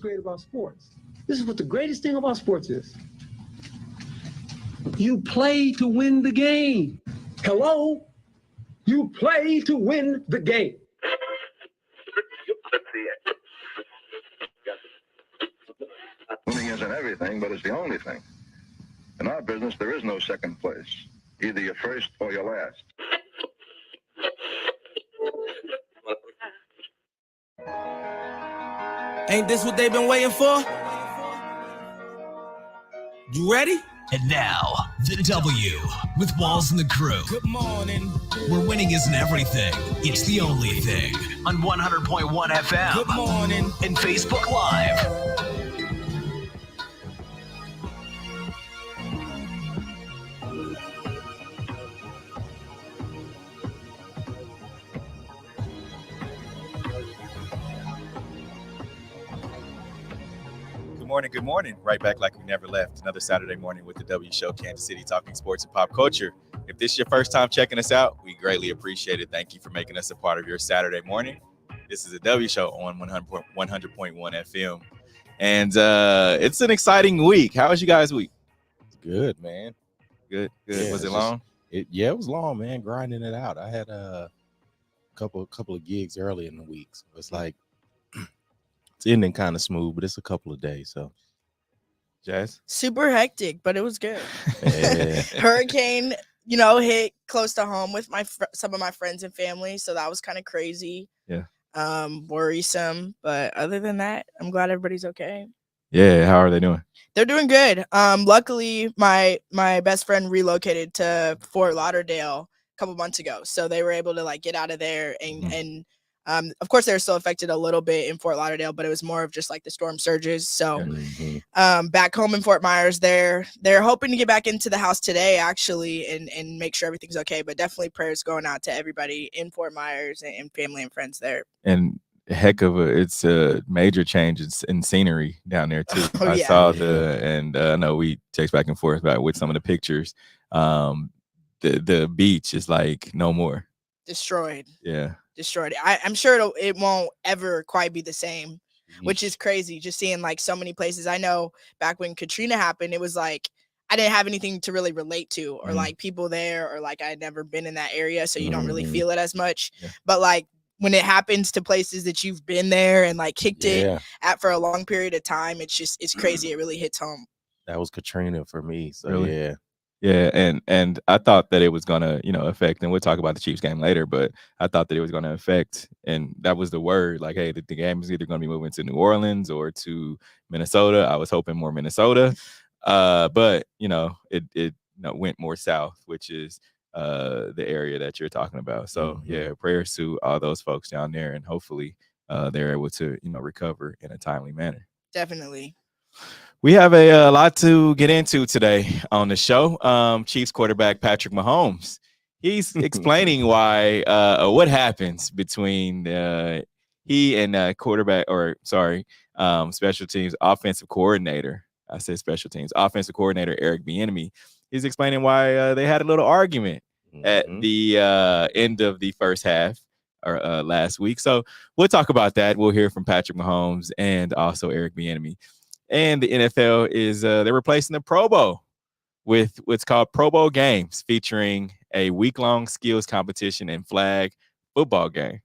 great about sports. This is what the greatest thing about sports is. You play to win the game. Hello? You play to win the game. Winning isn't everything, but it's the only thing. In our business, there is no second place. Either you're first or you're last. Ain't this what they've been waiting for? You ready? And now, the W with Walls and the Crew. Good morning. Where winning isn't everything, it's the only thing. On 100.1 FM. Good morning. And Facebook Live. Good morning. Right back like we never left. Another Saturday morning with the W Show, Kansas City, talking sports and pop culture. If this is your first time checking us out, we greatly appreciate it. Thank you for making us a part of your Saturday morning. This is the W Show on 100.1 FM. And it's an exciting week. How was you guys' week? Good, man. Good. Yeah, was it long? It was long, man. Grinding it out. I had a couple of gigs early in the week. So it's like it's ending kind of smooth, but it's a couple of days. So, Jazz? Super hectic, but it was good. Yeah. Hurricane, hit close to home with some of my friends and family, so that was kind of crazy. Yeah. Worrisome, but other than that, I'm glad everybody's okay. Yeah, how are they doing? They're doing good. Luckily, my best friend relocated to Fort Lauderdale a couple months ago, so they were able to get out of there and of course, they were still affected a little bit in Fort Lauderdale, but it was more of just the storm surges. So back home in Fort Myers, they're hoping to get back into the house today, actually, and make sure everything's okay. But definitely prayers going out to everybody in Fort Myers and family and friends there. And it's a major change in scenery down there, too. I saw I know we text back and forth with some of the pictures. The beach is no more. Destroyed. Yeah. Destroyed. I'm sure it won't ever quite be the same, which is crazy. Just seeing so many places. I know back when Katrina happened, it was I didn't have anything to really relate to, or people there, or I had never been in that area, so you don't really feel it as much. Yeah. But when it happens to places that you've been there and kicked it at for a long period of time, it's crazy. It really hits home. That was Katrina for me. So really? Yeah. Yeah, and I thought that it was going to, affect, and we'll talk about the Chiefs game later, but I thought that it was going to affect, and that was the word, hey, the game is either going to be moving to New Orleans or to Minnesota. I was hoping more Minnesota, but, it went more south, which is the area that you're talking about. So, yeah, prayers to all those folks down there, and hopefully they're able to, recover in a timely manner. Definitely. We have a lot to get into today on the show. Chiefs quarterback Patrick Mahomes, he's explaining why what happens between he and special teams offensive coordinator. I said special teams offensive coordinator Eric Bieniemy. He's explaining why they had a little argument at the end of the first half or last week. So we'll talk about that. We'll hear from Patrick Mahomes and also Eric Bieniemy. And the NFL is they're replacing the Pro Bowl with what's called Pro Bowl games, featuring a week-long skills competition and flag football game.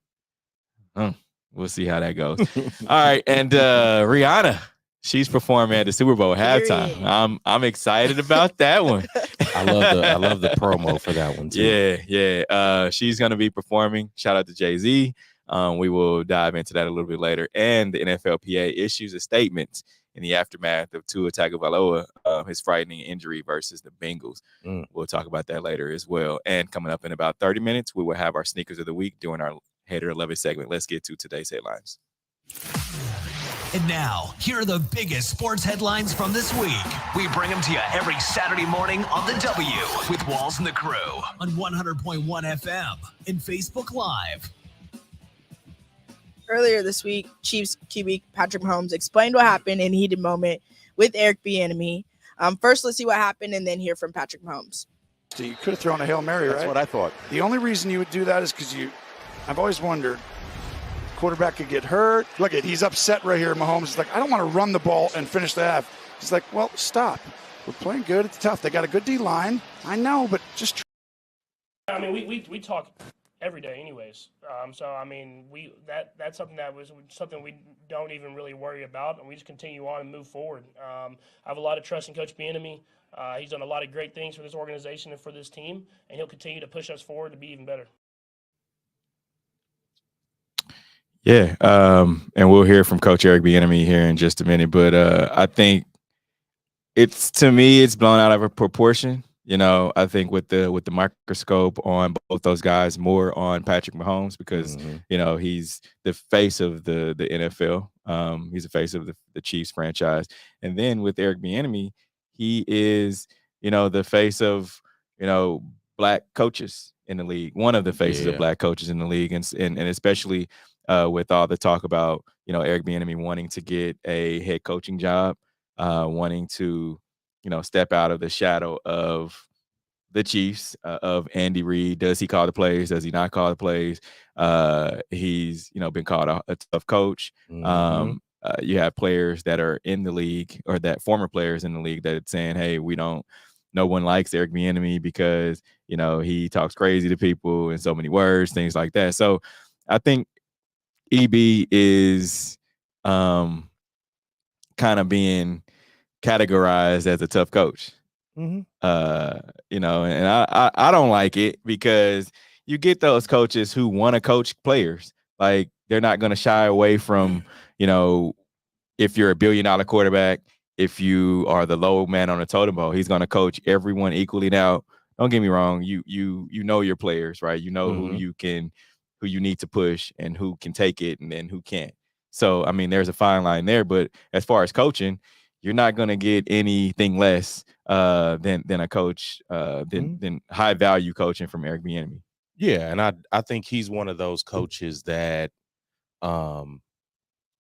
We'll see how that goes. All right, and Rihanna, she's performing at the Super Bowl halftime. I'm excited about that one. I love the promo for that one too. Yeah. She's gonna be performing. Shout out to Jay-Z. We will dive into that a little bit later. And the NFLPA issues a statement in the aftermath of Tua Tagovailoa, his frightening injury versus the Bengals. We'll talk about that later as well. And coming up in about 30 minutes, we will have our sneakers of the week during our Hater Love It segment. Let's get to today's headlines. And now, here are the biggest sports headlines from this week. We bring them to you every Saturday morning on the W with Walls and the Crew on 100.1 FM and Facebook Live. Earlier this week, Chiefs QB Patrick Mahomes explained what happened in a heated moment with Eric Bieniemy. First, let's see what happened and then hear from Patrick Mahomes. So you could have thrown a Hail Mary, right? That's what I thought. The only reason you would do that is because I've always wondered, Quarterback could get hurt. Look at, he's upset right here. Mahomes is like, I don't want to run the ball and finish the half. He's like, well, stop. We're playing good. It's tough. They got a good D-line. I know, but just. I mean, we talk every day anyways. So, I mean, that's something we don't even really worry about, and we just continue on and move forward. I have a lot of trust in Coach Bieniemy. He's done a lot of great things for this organization and for this team, and he'll continue to push us forward to be even better. Yeah, and we'll hear from Coach Eric Bieniemy here in just a minute. But I think to me, it's blown out of a proportion. You know, I think with the microscope on both those guys, more on Patrick Mahomes because you know he's the face of the NFL. He's the face of the Chiefs franchise, and then with Eric Bieniemy, he is the face of black coaches in the league. One of the faces of black coaches in the league, and especially with all the talk about Eric Bieniemy wanting to get a head coaching job, wanting to step out of the shadow of the Chiefs, of Andy Reid. Does he call the plays? Does he not call the plays? He's been called a tough coach. You have players that are in the league, or that former players in the league, that are saying, hey, no one likes Eric Bieniemy because he talks crazy to people in so many words, things like that. So I think EB is kind of being categorized as a tough coach. And I don't like it because you get those coaches who want to coach players. Like, they're not going to shy away from, if you're a $1 billion quarterback, if you are the low man on the totem pole, he's going to coach everyone equally. Now, don't get me wrong. You know your players, right? You know who you need to push and who can take it and then who can't. So, I mean, there's a fine line there. But as far as coaching, you're not going to get anything less than a coach, than high value coaching from Eric Bieniemy. Yeah, and I think he's one of those coaches that, and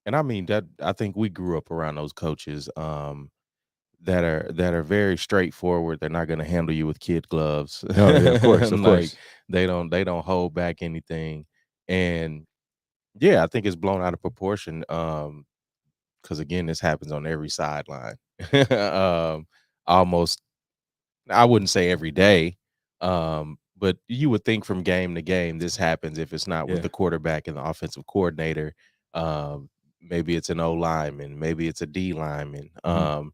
I mean that I think we grew up around those coaches that are very straightforward. They're not going to handle you with kid gloves. Oh, yeah, of course, of course. They don't hold back anything, and yeah, I think it's blown out of proportion. Because again, this happens on every sideline. Almost, I wouldn't say every day, but you would think from game to game this happens. If it's not with the quarterback and the offensive coordinator, maybe it's an O lineman, maybe it's a D lineman. And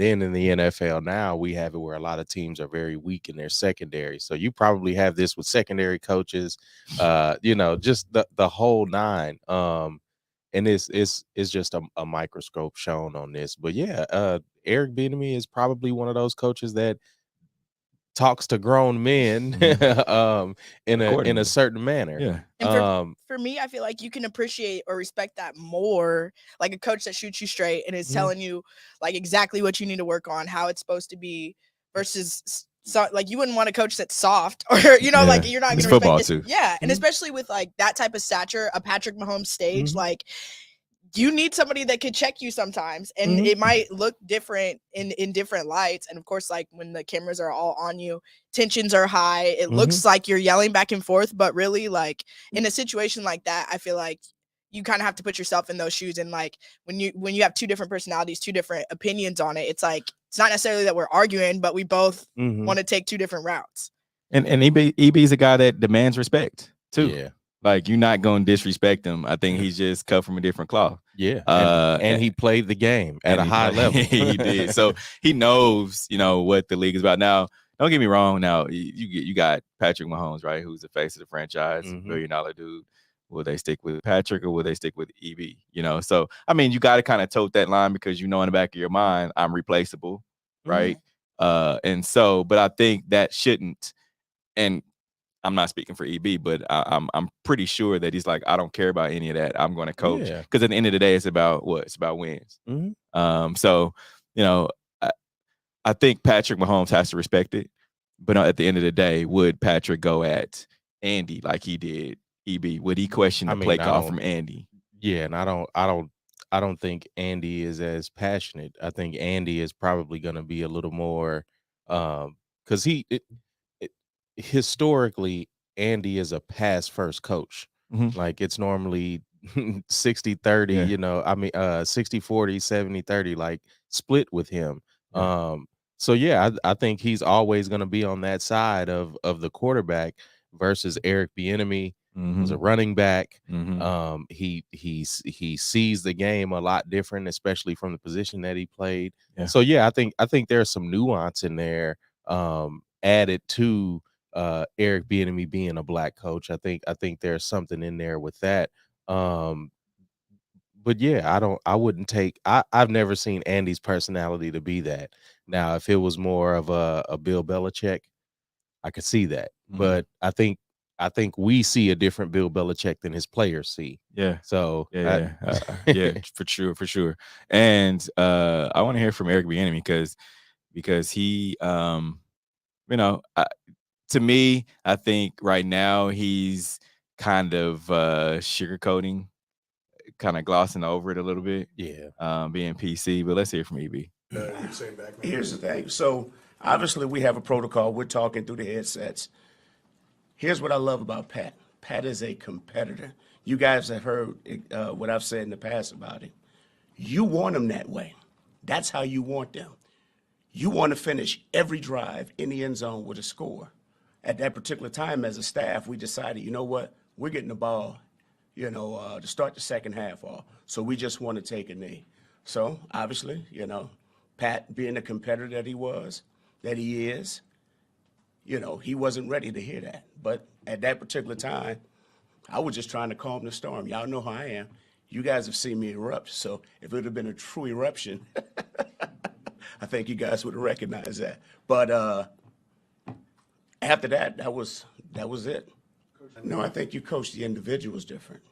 then in the NFL now, we have it where a lot of teams are very weak in their secondary. So you probably have this with secondary coaches, just the whole nine. And it's just a microscope shown on this. But yeah, Eric Bieniemy is probably one of those coaches that talks to grown men in a certain manner. Yeah. And for me, I feel like you can appreciate or respect that more, like a coach that shoots you straight and is telling you like exactly what you need to work on, how it's supposed to be, versus like you wouldn't want a coach that's soft or like you're not going to football respect too. Yeah, and especially with like that type of stature, a Patrick Mahomes stage, like you need somebody that could check you sometimes, and it might look different in different lights. And of course, like when the cameras are all on you, tensions are high. It looks like you're yelling back and forth, but really, like in a situation like that, I feel like you kind of have to put yourself in those shoes. And like when you have two different personalities, two different opinions on it, it's like it's not necessarily that we're arguing, but we both want to take two different routes. And EB is a guy that demands respect too. Yeah. Like, you're not going to disrespect him. I think he's just cut from a different cloth. Yeah. And he played the game at a high level. He did. So he knows, what the league is about. Now, don't get me wrong. Now, you got Patrick Mahomes, right, who's the face of the franchise, $1 billion dude. Will they stick with Patrick or will they stick with EB? So, I mean, you got to kind of tote that line because in the back of your mind, I'm replaceable, right? And so, but I think that shouldn't, and I'm not speaking for EB, but I'm pretty sure that he's like, I don't care about any of that. I'm going to coach because at the end of the day, it's about what? It's about wins. So, I think Patrick Mahomes has to respect it. But at the end of the day, would Patrick go at Andy like he did EB? Would he question the play call from Andy? Yeah, and I don't think Andy is as passionate. I think Andy is probably going to be a little more because historically, Andy is a pass first coach. Like, it's normally 60-30, Yeah. you know, I mean 60-40, 70-30, like split with him. Yeah. So yeah, I think he's always going to be on that side of the quarterback versus Eric Bieniemy was a running back. He sees the game a lot different, especially from the position that he played. Yeah. So yeah, I think there's some nuance in there added to Eric Bieniemy being a black coach. I think there's something in there with that. But yeah, I've never seen Andy's personality to be that. Now, if it was more of a Bill Belichick, I could see that. But I think we see a different Bill Belichick than his players see. Yeah. So Yeah, for sure. And I want to hear from Eric Bieniemy because he, you know, to me, I think right now he's kind of sugarcoating, kind of glossing over it a little bit. Yeah. Being PC, but let's hear from EB. Here's the thing. So obviously we have a protocol. We're talking through the headsets. Here's what I love about Pat. Pat is a competitor. You guys have heard what I've said in the past about him. You want them that way. That's how you want them. You want to finish every drive in the end zone with a score. At that particular time, as a staff, we decided, you know what? We're getting the ball, to start the second half off. So we just want to take a knee. So obviously, Pat being the competitor that he is, he wasn't ready to hear that. But at that particular time, I was just trying to calm the storm. Y'all know how I am. You guys have seen me erupt. So if it would have been a true eruption, I think you guys would have recognized that. But after that, that was it. No, I think you coach the individuals different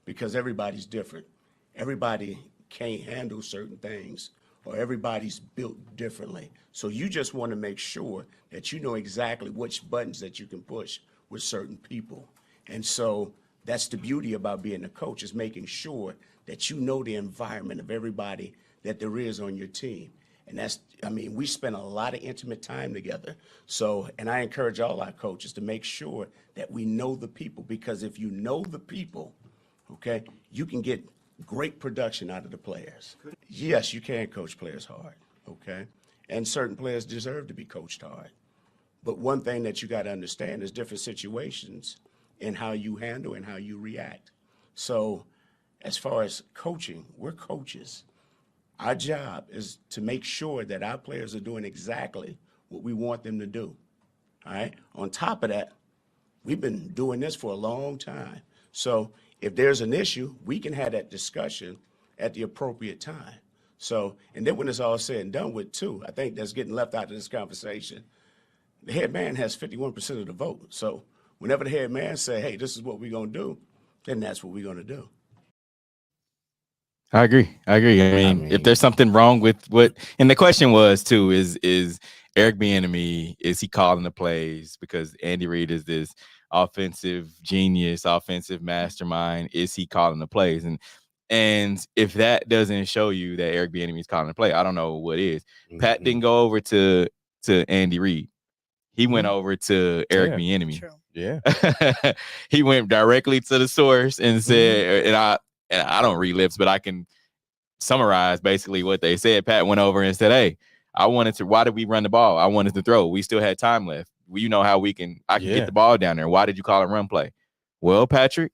because everybody's different. Everybody can't handle certain things, or everybody's built differently. So you just want to make sure that you know exactly which buttons that you can push with certain people. And so that's the beauty about being a coach, is making sure that you know the environment of everybody that there is on your team. And we spend a lot of intimate time together. So, and I encourage all our coaches to make sure that we know the people, because if you know the people, okay, you can get great production out of the players. Yes, you can coach players hard, okay? And certain players deserve to be coached hard. But one thing that you got to understand is different situations and how you handle and how you react. So as far as coaching, we're coaches. Our job is to make sure that our players are doing exactly what we want them to do, all right? On top of that, we've been doing this for a long time. So if there's an issue, we can have that discussion at the appropriate time. So, and then when it's all said and done with too, I think that's getting left out of this conversation. The head man has 51% of the vote. So whenever the head man say, hey, this is what we're going to do, then that's what we're going to do. I agree. I mean, if there's something wrong with and the question was too, is Eric Bieniemy, is he calling the plays? Because Andy Reid is this offensive genius, offensive mastermind. Is he calling the plays? And if that doesn't show you that Eric Bieniemy is calling the play, I don't know what is. Pat didn't go over to Andy Reid. He went over to Eric Bieniemy. True. Yeah. He went directly to the source and said, and I don't read lips, but I can summarize basically what they said. Pat went over and said, hey, why did we run the ball? I wanted to throw. We still had time left. You know how I can get the ball down there. Why did you call it run play? Well, Patrick,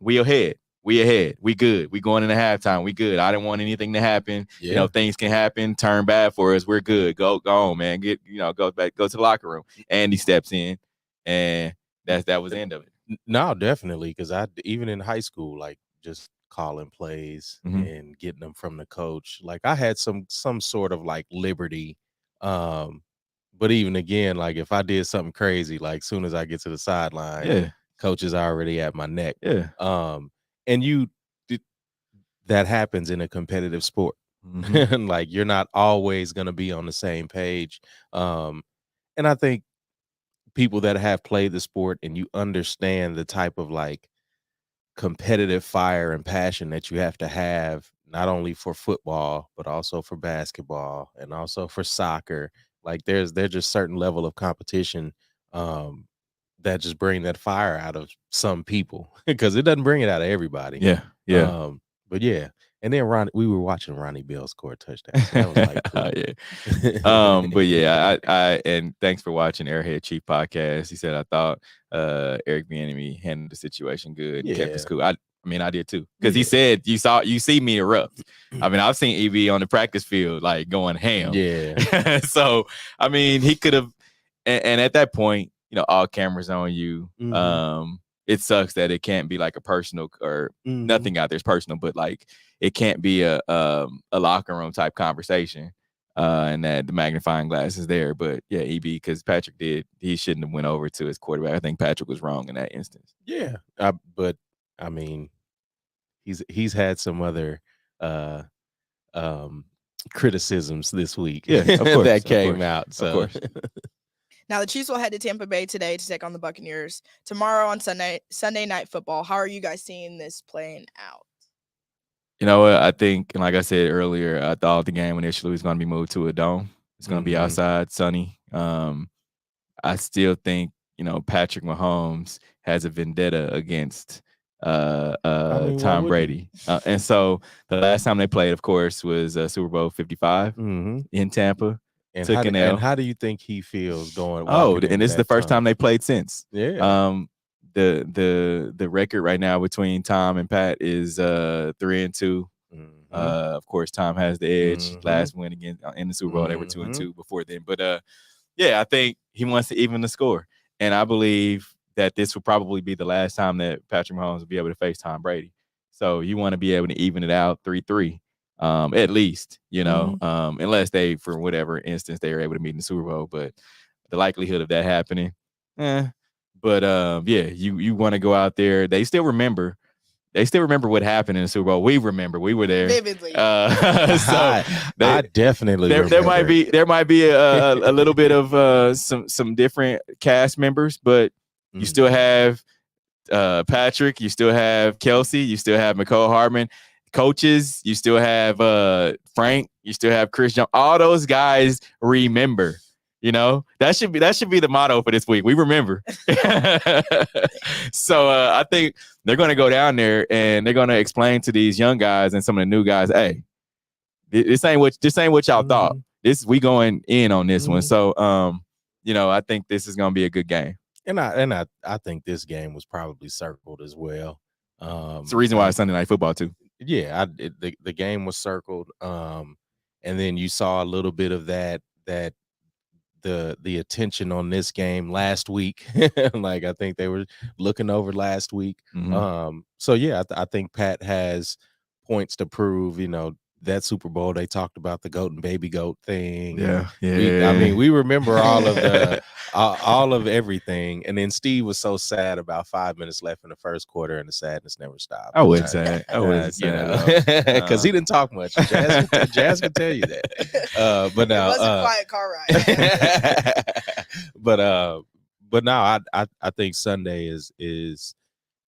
we ahead. We good. We going into halftime. We good. I didn't want anything to happen. Yeah. Things can happen, turn bad for us. We're good. Go on, man. Go back, go to the locker room. Andy steps in, and that was the end of it. No, definitely. Because even in high school, like just calling plays and getting them from the coach. Like I had some sort of like liberty. But even again, like if I did something crazy, like soon as I get to the sideline, coach is already at my neck. Yeah. And that happens in a competitive sport. Like you're not always going to be on the same page. And I think people that have played the sport and you understand the type of like competitive fire and passion that you have to have, not only for football, but also for basketball and also for soccer. Like there's just certain level of competition that just bring that fire out of some people because it doesn't bring it out of everybody. Yeah. But yeah. And then we were watching Ronnie Bell score a touchdown. So that was like cool. Yeah. But yeah, I and thanks for watching Airhead Chief podcast. He said I thought Eric Bieniemy handled the situation good and kept his cool. I mean, I did too. Because he said you see me erupt. I mean, I've seen EB on the practice field like going ham. Yeah. So I mean, he could have and at that point, all cameras on you. It sucks that it can't be like a personal or nothing out there is personal, but like it can't be a locker room type conversation, and that the magnifying glass is there. But yeah, EB, because Patrick he shouldn't have went over to his quarterback. I think Patrick was wrong in that instance. Yeah, but I mean, he's had some other criticisms this week. Yeah, of course, that came out. So. Of course. Now the Chiefs will head to Tampa Bay today to take on the Buccaneers tomorrow on Sunday Night Football. How are you guys seeing this playing out? You know what? I think, and like I said earlier, I thought the game initially was going to be moved to a dome. It's going to be outside, sunny. I still think, Patrick Mahomes has a vendetta against Tom Brady. And so the last time they played, of course, was Super Bowl 55 in Tampa. And how do you think he feels going? And this is the first time they played since. Yeah. The record right now between Tom and Pat is 3-2. Of course, Tom has the edge. Last win again in the Super Bowl, they were 2-2 before then. But yeah, I think he wants to even the score, and I believe that this will probably be the last time that Patrick Mahomes will be able to face Tom Brady. So you want to be able to even it out 3-3. At least, unless they, for whatever instance, they are able to meet in the Super Bowl. But the likelihood of that happening, But yeah, you want to go out there. They still remember what happened in the Super Bowl. We remember. We were there. Vividly. So I definitely there might be a little bit of some different cast members, but you still have Patrick, you still have Kelsey, you still have McCole Hardman. Coaches, you still have Frank, you still have Chris Jones. All those guys remember. That should be the motto for this week. We remember. So I think they're going to go down there and they're going to explain to these young guys and some of the new guys, hey, this ain't what y'all thought. We going in on this one. So I think this is going to be a good game. And I think this game was probably circled as well. It's the reason why it's Sunday Night Football too. Yeah, the game was circled, and then you saw a little bit of that the attention on this game last week. Like I think they were looking over last week. So yeah, I think Pat has points to prove. That Super Bowl, they talked about the goat and baby goat thing. Yeah. We remember all of the all of everything. And then Steve was so sad about 5 minutes left in the first quarter, and the sadness never stopped. I wasn't sad. Because he didn't talk much. Jazz can tell you that. But now it was a quiet car ride. but now I think Sunday is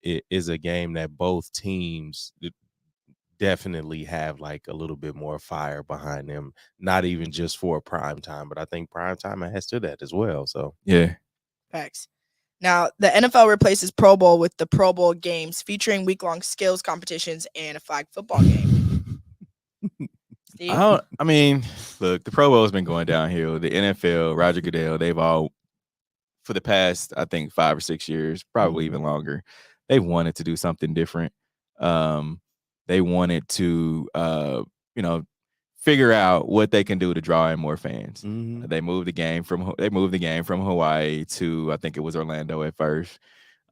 a game that both teams definitely have like a little bit more fire behind them, not even just for prime time, but I think prime time adds to that as well. So yeah. Facts. Now the NFL replaces Pro Bowl with the Pro Bowl games featuring week-long skills competitions and a flag football game. Steve? Look, the Pro Bowl has been going downhill. The NFL, Roger Goodell, they've all, for the past, I think 5 or 6 years, probably even longer, they've wanted to do something different. They wanted to, figure out what they can do to draw in more fans. They moved the game from Hawaii to, I think it was Orlando at first.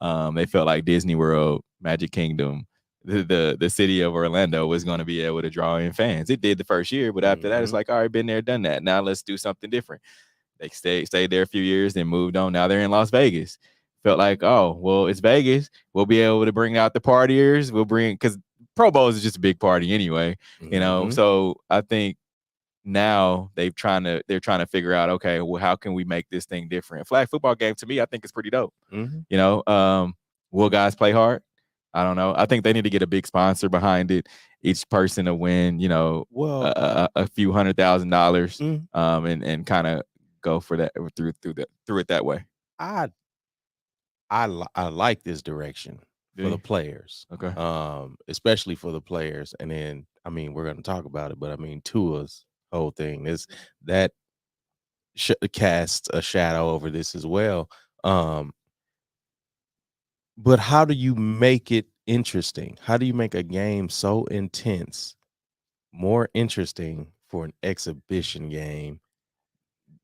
They felt like Disney World, Magic Kingdom, the city of Orlando was going to be able to draw in fans. It did the first year, but after that, it's like, all right, been there, done that. Now let's do something different. They stayed there a few years, then moved on. Now they're in Las Vegas. Felt like, oh, well, it's Vegas. We'll be able to bring out the partiers. Because Pro Bowl is just a big party anyway, So I think now they're trying to figure out, okay, well, how can we make this thing different? A flag football game, to me, I think it's pretty dope. Will guys play hard? I don't know. I think they need to get a big sponsor behind it. Each person to win, a few $100,000, and kind of go for that through it that way. I like this direction for the players. Okay. Especially for the players. And then, I mean, we're going to talk about it, but I mean, Tua's whole thing is that casts a shadow over this as well. But how do you make it interesting? How do you make a game so intense more interesting for an exhibition game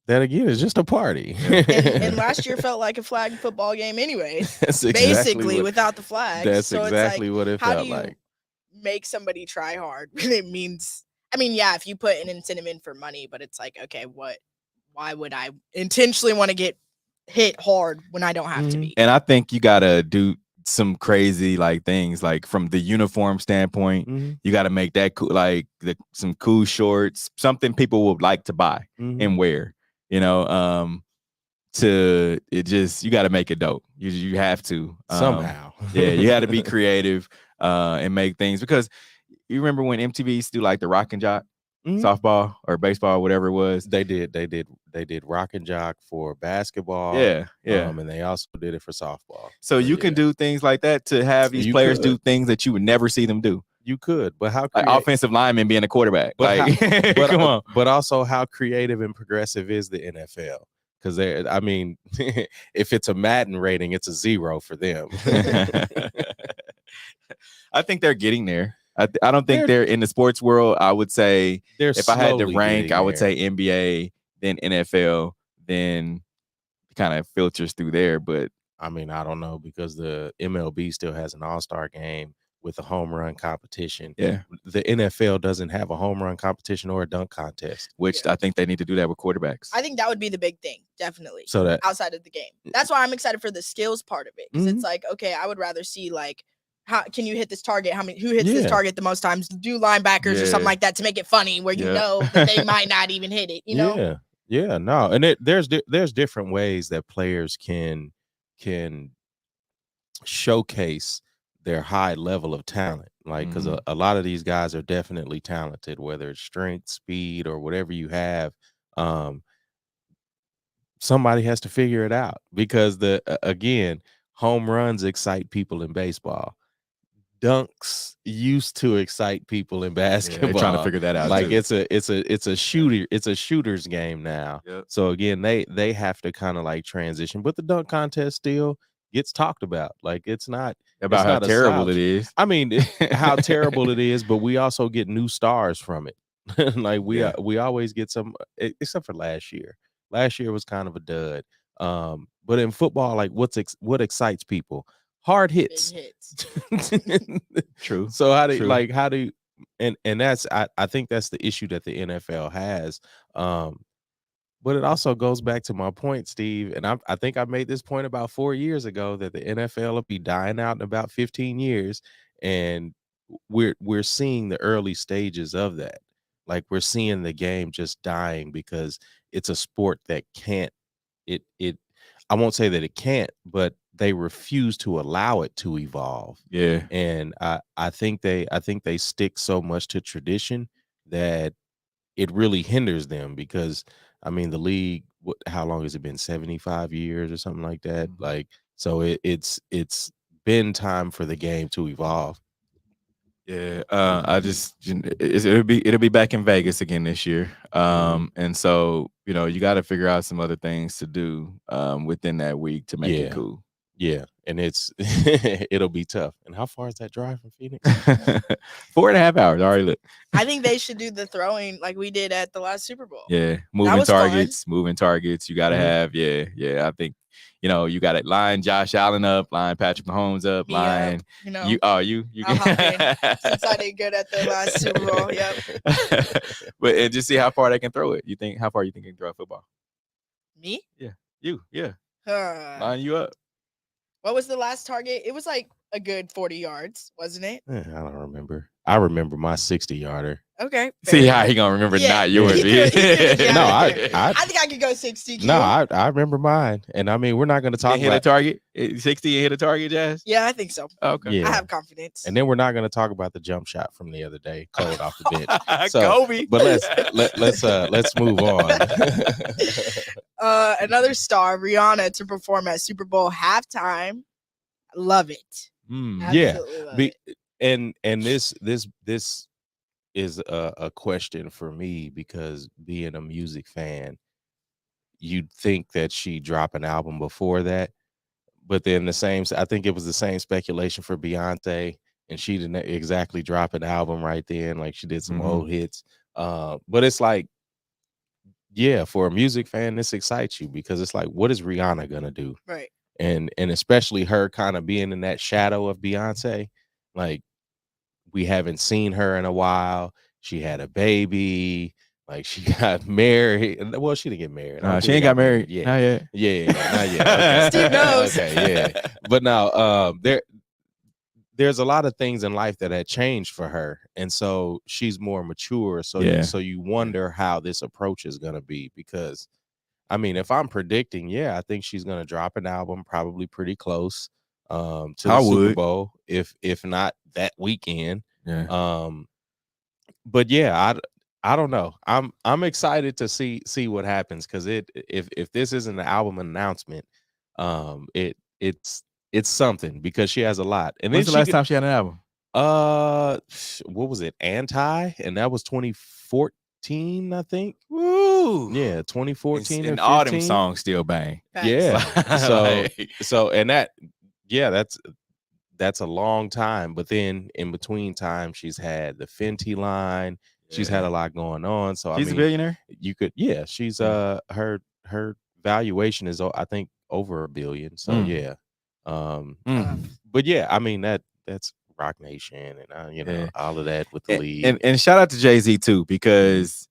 that, again, is just a party? and last year felt like a flag football game anyways. That's exactly basically without the flags. That's so exactly it's like, what it how felt do you like. make somebody try hard when it means, I mean, yeah, if you put an incentive in for money, but it's like, okay, why would I intentionally want to get hit hard when I don't have to be? And I think you gotta do some crazy like things, like from the uniform standpoint. You got to make that cool, like some cool shorts, something people would like to buy and wear. You know, you got to make it dope. You have to somehow. Yeah, you got to be creative and make things, because you remember when MTV used to do like the Rock and Jock softball or baseball, whatever it was. They did Rock and Jock for basketball. Yeah. And they also did it for softball. So you can do things like that to have these players do things that you would never see them do. You could, but how like offensive lineman being a quarterback? But come on. But also, how creative and progressive is the NFL? Because I mean, if it's a Madden rating, it's a 0 for them. I think they're getting there. I don't think they're in the sports world. I would say if I had to rank, I would say NBA, then NFL, then kind of filters through there. But I mean, I don't know, because the MLB still has an all-star game with a home run competition. Yeah. The NFL doesn't have a home run competition or a dunk contest. Which I think they need to do that with quarterbacks. I think that would be the big thing, definitely. So that outside of the game. That's why I'm excited for the skills part of it. Because it's like, okay, I would rather see like, how can you hit this target? Who hits this target the most times? Do linebackers or something like that to make it funny, where you know that they might not even hit it, you know? Yeah, no. And there's different ways that players can showcase their high level of talent. Like, because a lot of these guys are definitely talented, whether it's strength, speed, or whatever you have. Somebody has to figure it out, because again, home runs excite people in baseball. Dunks used to excite people in basketball. They're trying to figure that out. Like too. it's a shooter's game now. Yep. So again, they have to kind of like transition, but the dunk contest still gets talked about. Like, it's not about how terrible it is. I mean, how terrible it is, but we also get new stars from it. Like we always get some, except for last year. Last year was kind of a dud. But in football, like what excites people? Hard hits. True. So how do you, and that's I think that's the issue that the NFL has. But it also goes back to my point, Steve, and I think I made this point about 4 years ago, that the NFL will be dying out in about 15 years, and we're seeing the early stages of that. Like, we're seeing the game just dying because it's a sport that can't. I won't say that it can't, but they refuse to allow it to evolve. Yeah. And I think they stick so much to tradition that it really hinders them, because I mean, the league, how long has it been? 75 years or something like that. Like, so it's been time for the game to evolve. Yeah, it'll be back in Vegas again this year. And so, you got to figure out some other things to do within that week to make it cool. Yeah, and it'll be tough. And how far is that drive from Phoenix? 4.5 hours. All right, look. I think they should do the throwing like we did at the last Super Bowl. Yeah, moving targets. You got to have. I think you got to line Josh Allen up, line Patrick Mahomes up, line. You since I did good at the last Super Bowl. Yep. But just see how far they can throw it. How far you think you can throw a football? Me? Yeah, you. Yeah. Line you up. What was the last target? It was like a good 40 yards, wasn't it? I don't remember. I remember my 60-yarder. Okay. See how he gonna remember not yours. Yeah. No, I think I could go 60. no, I remember mine, and I mean we're not going to talk hit a about target. 60 and hit a target, Jazz. Yeah, I think so. Okay. Yeah. I have confidence. And then we're not going to talk about the jump shot from the other day, cold off the bench. So, Kobe. But let's move on. Another star, Rihanna, to perform at Super Bowl halftime. Love it. Yeah, Love it. and this is a question for me because being a music fan, you'd think that she'd drop an album before that, but then I think it was the same speculation for Beyonce, and she didn't exactly drop an album right then. Like she did some old hits, but it's like, yeah, for a music fan, this excites you because it's like, what is Rihanna gonna do? Right. And especially her kind of being in that shadow of Beyonce, like we haven't seen her in a while. She had a baby, like she got married. Well, she didn't get married. She ain't got married. yet. Not yet. Yeah, not yet. Okay. Steve knows. Okay, yeah. But now there's a lot of things in life that had changed for her. And so she's more mature. So you wonder how this approach is gonna be because I mean, if I'm predicting, I think she's gonna drop an album probably pretty close to the Super Bowl, if not that weekend. Yeah. But yeah, I don't know. I'm excited to see what happens because if this isn't an album announcement, it's something because she has a lot. And when's the last time she had an album? What was it? Anti, and that was 2014, I think. Woo! Yeah, 2014. And all them songs still bang. Yeah. So and that's a long time. But then in between time, she's had the Fenty line. She's had a lot going on. So she's a billionaire. You could, she's her valuation is I think over $1 billion. So but yeah, I mean that's Rock Nation and all of that with the league. And shout out to Jay-Z too, because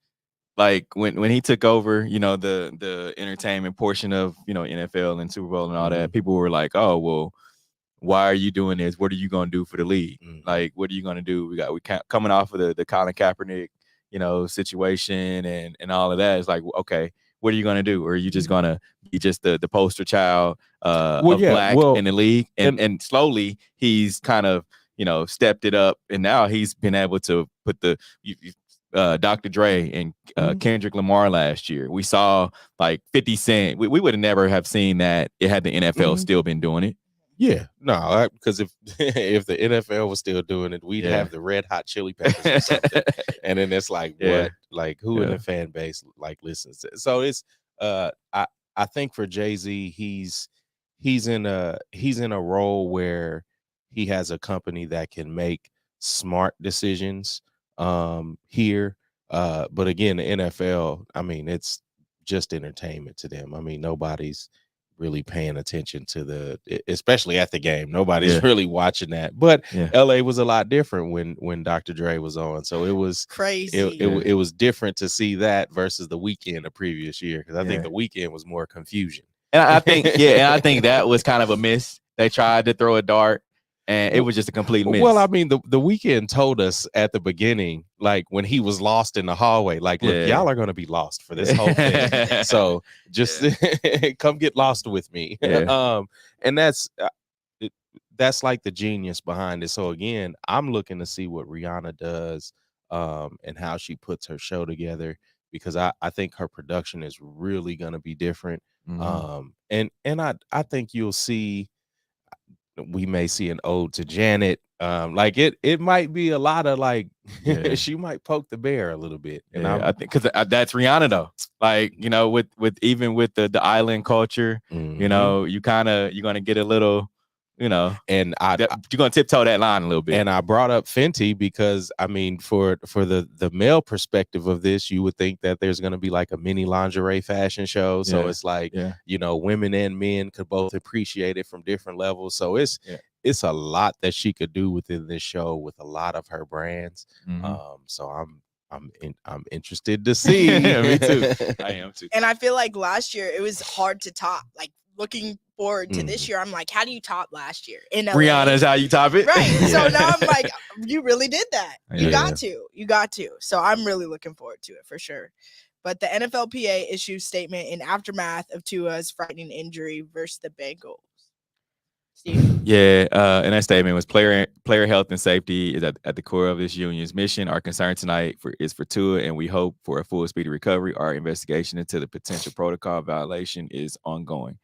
like when he took over, the entertainment portion of NFL and Super Bowl and all that, people were like, oh well, why are you doing this? What are you gonna do for the league? Like, what are you gonna do? We coming off of the Colin Kaepernick, situation and all of that. It's like, okay, what are you gonna do? Or are you just gonna be just the poster child of black in the league? And slowly he's kind of stepped it up, and now he's been able to put the Dr. Dre and Kendrick Lamar last year. We saw like 50 Cent. We would have never have seen that it had the NFL still been doing it. Yeah, no, because if the NFL was still doing it, we'd have the Red Hot Chili Peppers or something. And then it's like, what? Like who in the fan base like listens to it? So it's I think for Jay-Z, he's in a role where he has a company that can make smart decisions here. But again, the NFL, I mean, it's just entertainment to them. I mean, nobody's really paying attention to especially at the game. Nobody's really watching that. But LA was a lot different when Dr. Dre was on. So it was crazy. It was different to see that versus the weekend the previous year. Because I think the weekend was more confusion. And I think, and I think that was kind of a miss. They tried to throw a dart, and it was just a complete miss. Well, I mean, the weekend told us at the beginning, like when he was lost in the hallway, like, look, y'all are going to be lost for this whole thing. So just come get lost with me. And that's like the genius behind it. So again, I'm looking to see what Rihanna does and how she puts her show together, because I think her production is really going to be different. And I think you'll see, we may see an ode to Janet. Like it might be a lot of like she might poke the bear a little bit. And I think because that's Rihanna though. Like, with even with the island culture, you're gonna get a little, and you're gonna tiptoe that line a little bit. And I brought up Fenty because I mean, for the male perspective of this, you would think that there's gonna be like a mini lingerie fashion show. So it's like, women and men could both appreciate it from different levels. So it's a lot that she could do within this show with a lot of her brands. So I'm interested to see. Me too. I am too. And I feel like last year it was hard to top. Like looking forward to Mm. this year, I'm like, how do you top last year in LA? Rihanna is how you top it. Right. So Yeah. now I'm like, you really did that. You Yeah. got to. You got to. So I'm really looking forward to it for sure. But the NFLPA issues statement in aftermath of Tua's frightening injury versus the Bengals. Steve? Yeah, and that statement was player health and safety is at the core of this union's mission. Our concern tonight is for Tua, and we hope for a full speedy recovery. Our investigation into the potential protocol violation is ongoing.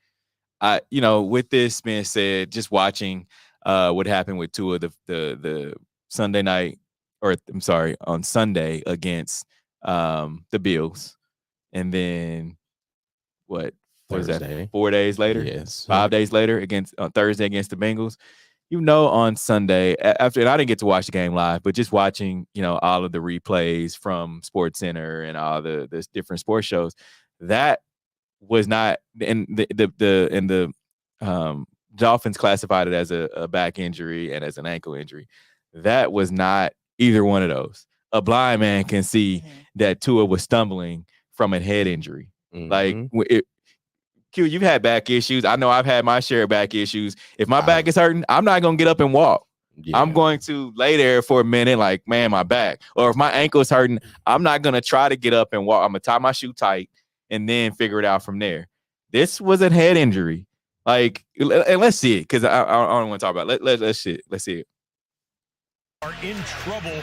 With this being said, just watching what happened with Tua the Sunday night, or I'm sorry, on Sunday against the Bills, and then what was that? 4 days later, Yes, 5 days later against Thursday against the Bengals. On Sunday after, and I didn't get to watch the game live, but just watching, all of the replays from SportsCenter and all the different sports shows, that was not, and the Dolphins classified it as a back injury and as an ankle injury. That was not either one of those. A blind man can see that Tua was stumbling from a head injury. Like Q, you've had back issues. I know I've had my share of back issues. If my back is hurting, I'm not going to get up and walk. Yeah. I'm going to lay there for a minute like, man, my back. Or if my ankle is hurting, I'm not going to try to get up and walk. I'm going to tie my shoe tight and then figure it out from there. This was a head injury. Like, and let's see it, because I don't want to talk about it. Let's see it. Let's see it. Are in trouble,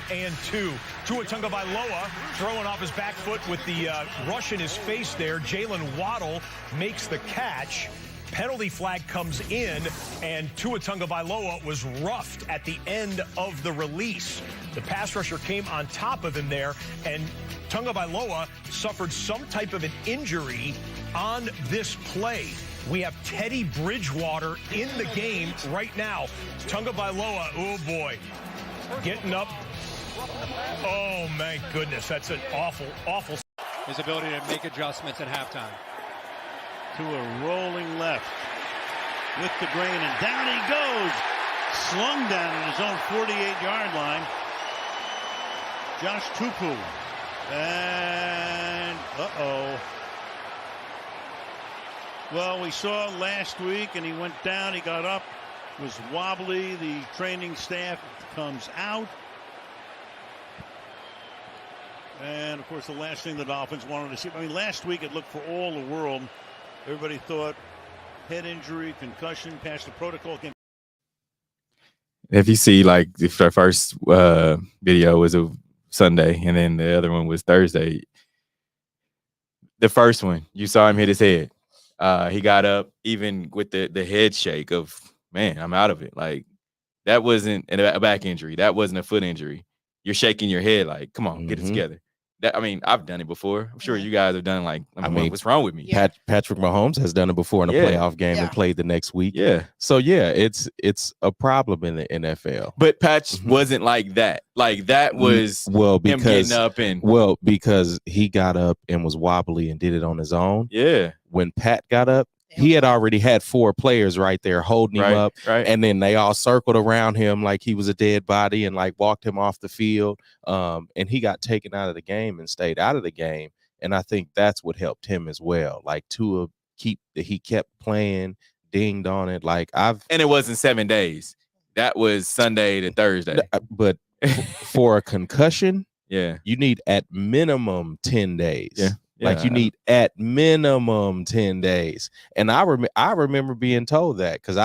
0-2. Tua Tagovailoa throwing off his back foot with the rush in his face there. Jalen Waddle makes the catch. Penalty flag comes in, and Tua Tagovailoa was roughed at the end of the release. The pass rusher came on top of him there, and Tagovailoa suffered some type of an injury on this play. We have Teddy Bridgewater in the game right now. Tagovailoa, oh boy, getting up. Oh my goodness, that's an awful. His ability to make adjustments at halftime. Tua rolling left with the grain, and down he goes. Slung down in his own 48-yard line. Josh Tupu. And well, we saw last week, and he went down, he got up, was wobbly. The training staff comes out. And, of course, the last thing the Dolphins wanted to see. I mean, last week it looked for all the world. Everybody thought head injury, concussion, past the protocol. If you see, like, if our first video was a Sunday and then the other one was Thursday, the first one, you saw him hit his head. He got up even with the head shake of, man, I'm out of it. Like, that wasn't a back injury. That wasn't a foot injury. You're shaking your head like, come on, get it together. I've done it before. I'm sure you guys have done it. Like, what's wrong with me? Yeah. Patrick Mahomes has done it before in a playoff game and played the next week. Yeah. So yeah, it's a problem in the NFL. But Patch wasn't like that. Like, that was him getting up and because he got up and was wobbly and did it on his own. Yeah. When Pat got up, he had already had 4 players right there holding him up. Right. And then they all circled around him like he was a dead body and like walked him off the field. And he got taken out of the game and stayed out of the game. And I think that's what helped him as well. Like, Tua he kept playing, dinged on it. And it wasn't 7 days. That was Sunday to Thursday. But for a concussion, you need at minimum 10 days. Yeah. Like, you need at minimum 10 days. And I remember being told that, because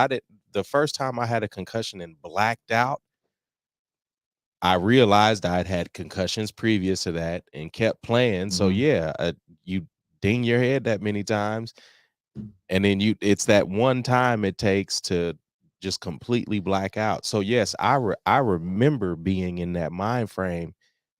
the first time I had a concussion and blacked out, I realized I'd had concussions previous to that and kept playing. So you ding your head that many times, and then it's that one time it takes to just completely black out. So yes, I remember being in that mind frame.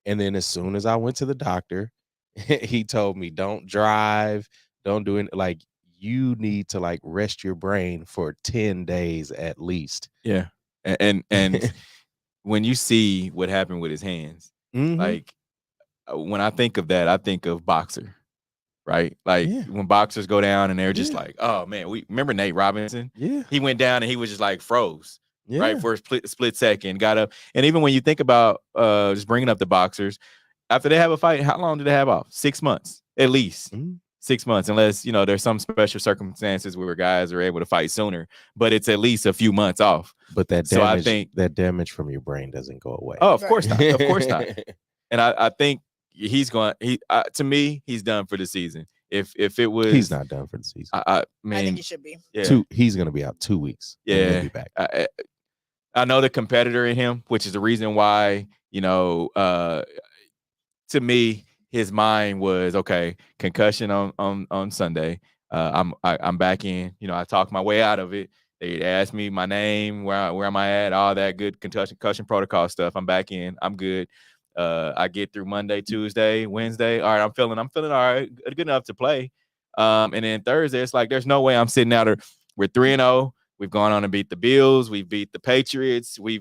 And then as soon as I went to the doctor, he told me, don't drive, don't do it. Like, you need to like rest your brain for 10 days at least. Yeah. And when you see what happened with his hands, like, when I think of that, I think of boxer, right? Like, when boxers go down and they're just like, oh man, we remember Nate Robinson? Yeah. He went down and he was just like froze, right? For a split second, got up. And even when you think about just bringing up the boxers, after they have a fight, how long do they have off? 6 months, at least. 6 months, unless, there's some special circumstances where guys are able to fight sooner, but it's at least a few months off. But that So damage, I think that damage from your brain doesn't go away. Oh, of course not. Of course not. And I think to me, he's done for the season. If it was, he's not done for the season. I think he should be. Yeah. He's going to be out 2 weeks. Yeah. He'll be back. I know the competitor in him, which is the reason why, to me, his mind was okay. Concussion on Sunday. I'm back in. I talked my way out of it. They asked me my name, where am I at, all that good concussion protocol stuff. I'm back in. I'm good. I get through Monday, Tuesday, Wednesday. All right, I'm feeling all right, good enough to play. And then Thursday, it's like there's no way I'm sitting out. We're 3-0. We've gone on and beat the Bills. We beat the Patriots. We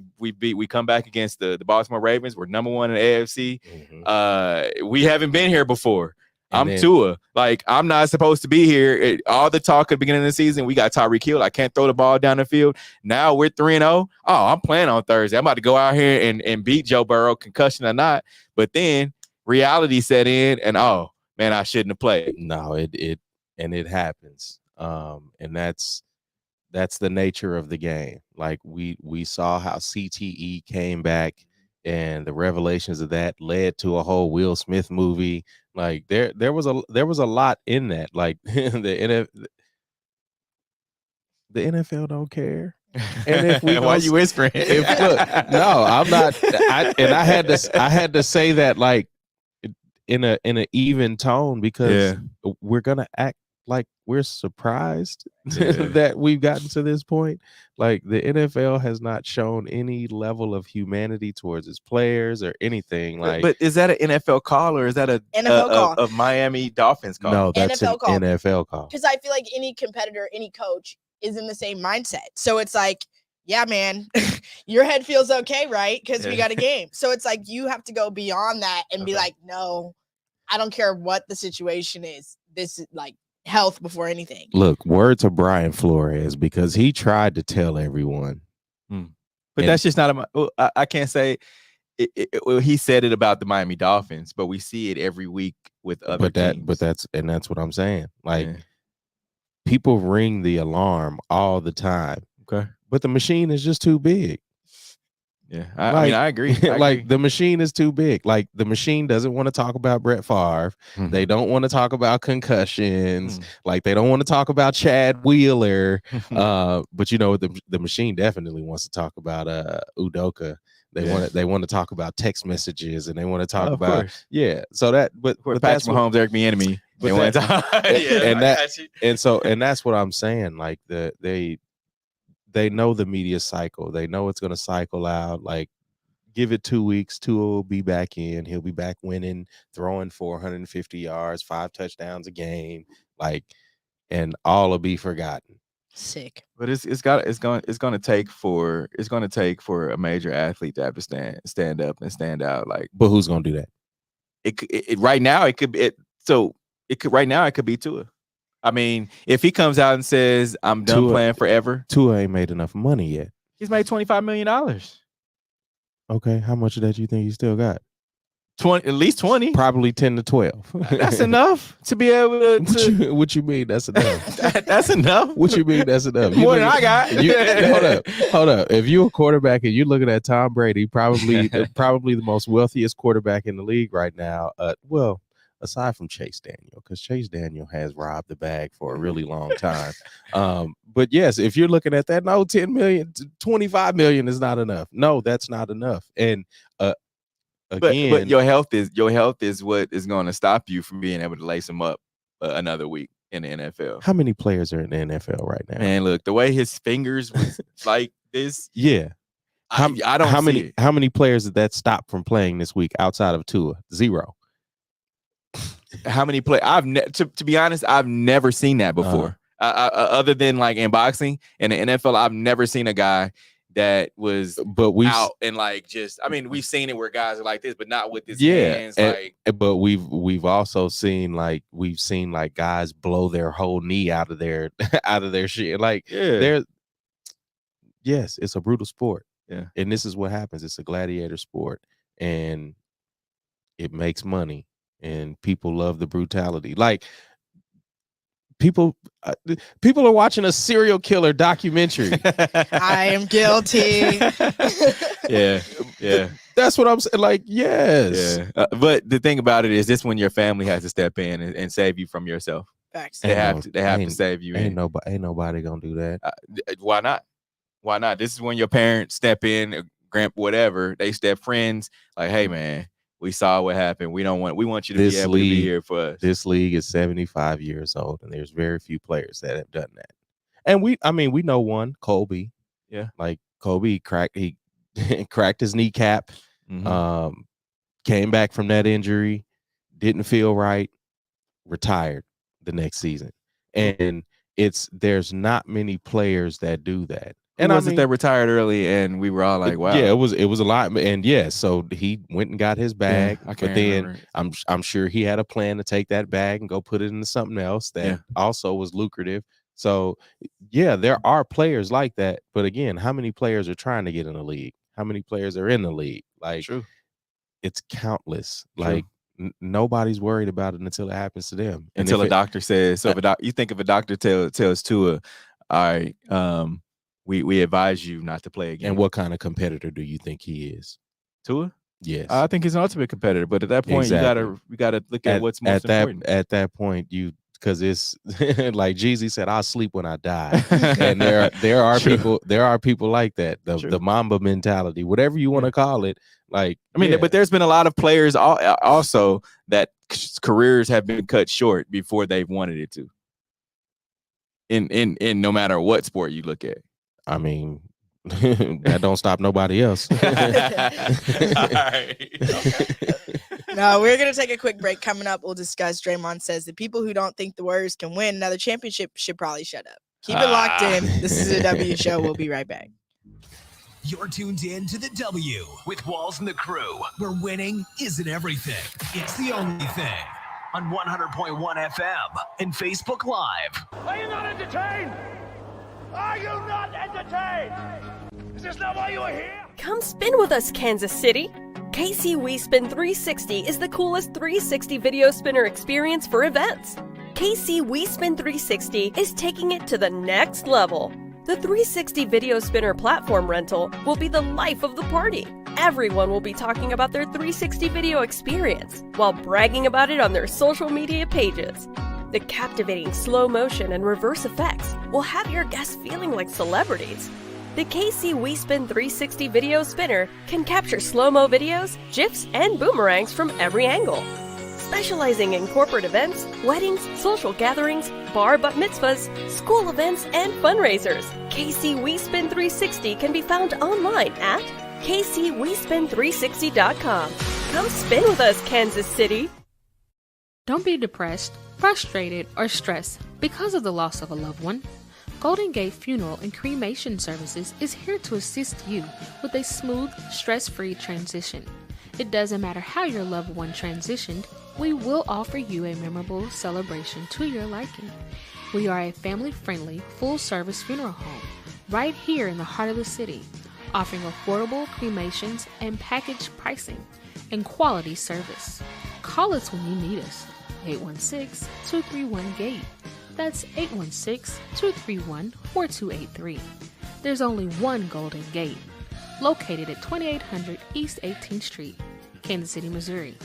come back against the Baltimore Ravens. We're number 1 in the AFC. Mm-hmm. We haven't been here before. I'm Tua. Like, I'm not supposed to be here. All the talk at the beginning of the season, we got Tyreek Hill. I can't throw the ball down the field. Now we're 3-0. Oh, I'm playing on Thursday. I'm about to go out here and beat Joe Burrow, concussion or not. But then reality set in, and oh man, I shouldn't have played. No, it happens. And that's the nature of the game. Like we saw how CTE came back, and the revelations of that led to a whole Will Smith movie. Like there was a lot in that. Like the NFL don't care. And if we why are you whispering? No, I'm not. I had to say that like in an even tone, because we're gonna act like we're surprised that we've gotten to this point. Like the NFL has not shown any level of humanity towards its players or anything. Like, but is that an NFL call or is that a NFL call? Of Miami Dolphins call? No, that's NFL an call. NFL call. Because I feel like any competitor, any coach is in the same mindset. So it's like, yeah, man, your head feels okay, right? Because we got a game. So it's like you have to go beyond that and be like, no, I don't care what the situation is. This is like health before anything. Look, word to Brian Flores, because he tried to tell everyone. But that's just not I can't say well, he said it about the Miami Dolphins, but we see it every week with other teams. But that's what I'm saying. Like people ring the alarm all the time. Okay. But the machine is just too big. Yeah, I mean, I agree. Like the machine is too big. Like the machine doesn't want to talk about Brett Favre. Mm-hmm. They don't want to talk about concussions. Like they don't want to talk about Chad Wheeler. But the machine definitely wants to talk about Udoka. They want to talk about text messages, and they want to talk about So that but Patrick Mahomes, Eric Bieniemy. And that's what I'm saying. Like they know the media cycle. They know it's going to cycle out. Like, give it 2 weeks. Tua will be back in. He'll be back winning, throwing 450 yards, 5 touchdowns a game. Like, and all will be forgotten. Sick. But it's going to take for a major athlete to have to stand up and stand out. Like, but who's going to do that? Right now it could be Tua. I mean, if he comes out and says, I'm done playing forever. Tua ain't made enough money yet. He's made $25 million. Okay. How much of that you think he still got? 20, at least 20. Probably 10 to 12. That's enough to be able to. What you mean that's enough? That's enough. What you mean that's enough? More than I got. Hold up. If you're a quarterback and you're looking at Tom Brady, probably the most wealthiest quarterback in the league right now. Well, aside from Chase Daniel, because Chase Daniel has robbed the bag for a really long time. But yes, if you're looking at that, no, 10 million, 25 million is not enough. No, that's not enough. And again, but your health is what is going to stop you from being able to lace him up another week in the NFL. How many players are in the NFL right now? Man, look, the way his fingers was like this. Yeah. I don't how many players did that stop from playing this week outside of Tua? 0. How many play? To be honest, I've never seen that before. Other than like in boxing in the NFL, I've never seen a guy that was out and like just. I mean, we've seen it where guys are like this, but not with his hands. But we've also seen guys blow their whole knee out of their shit. Like yes, it's a brutal sport. Yeah, and this is what happens. It's a gladiator sport, and it makes money. And people love the brutality. Like people are watching a serial killer documentary. I am guilty. Yeah. That's what I'm saying. Like, yes. Yeah. But the thing about it is, this when your family has to step in and save you from yourself. Facts. They have to save you. Ain't nobody gonna do that. Why not? Why not? This is when your parents step in, whatever. They step friends. Like, hey man, we saw what happened. We want you to be able to be here for us. This league is 75 years old, and there's very few players that have done that. And we know one, Kobe. Yeah, like Kobe cracked his kneecap. Mm-hmm. Came back from that injury, didn't feel right, retired the next season. And there's not many players that do that. And was it that retired early and we were all like, wow. Yeah, it was a lot. And so he went and got his bag. Yeah, but then I'm sure he had a plan to take that bag and go put it into something else that also was lucrative. So yeah, there are players like that. But again, how many players are trying to get in the league? How many players are in the league? Like, true. It's countless. True. Like nobody's worried about it until it happens to them. Until a doctor says, so you think if a doctor tells Tua, all right, we advise you not to play again. And what kind of competitor do you think he is? Tua? Yes. I think he's an ultimate competitor, but at that point, you gotta look at what's most important. At that point, because it's like Jeezy said, I'll sleep when I die. And there are people like that. The Mamba mentality, whatever you want to call it. Like, I mean, but there's been a lot of players also that careers have been cut short before they've wanted it to. In no matter what sport you look at. I mean, that don't stop nobody else. All right. No, we're going to take a quick break. Coming up, we'll discuss Draymond says the people who don't think the Warriors can win another championship should probably shut up. Keep it locked in. This is a W show. We'll be right back. You're tuned in to the W with Walls and the Crew, where winning isn't everything. It's the only thing. On 100.1 FM and Facebook Live. Are you not entertained? Are you not entertained? Is this not why you are here? Come spin with us, Kansas City. KC WeSpin 360 is the coolest 360 video spinner experience for events. KC WeSpin 360 is taking it to the next level. The 360 video spinner platform rental will be the life of the party. Everyone will be talking about their 360 video experience while bragging about it on their social media pages. The captivating slow motion and reverse effects will have your guests feeling like celebrities. The KC WeSpin 360 video spinner can capture slow-mo videos, GIFs, and boomerangs from every angle. Specializing in corporate events, weddings, social gatherings, bar bat mitzvahs, school events, and fundraisers, KC WeSpin 360 can be found online at kcwespin360.com. Come spin with us, Kansas City. Don't be depressed, frustrated, or stressed because of the loss of a loved one. Golden Gate Funeral and Cremation Services is here to assist you with a smooth, stress-free transition. It doesn't matter how your loved one transitioned, we will offer you a memorable celebration to your liking. We are a family-friendly, full-service funeral home right here in the heart of the city, offering affordable cremations and package pricing and quality service. Call us when you need us. 816-231-GATE. That's 816-231-4283. There's only one Golden Gate, located at 2800 East 18th Street, Kansas City, Missouri.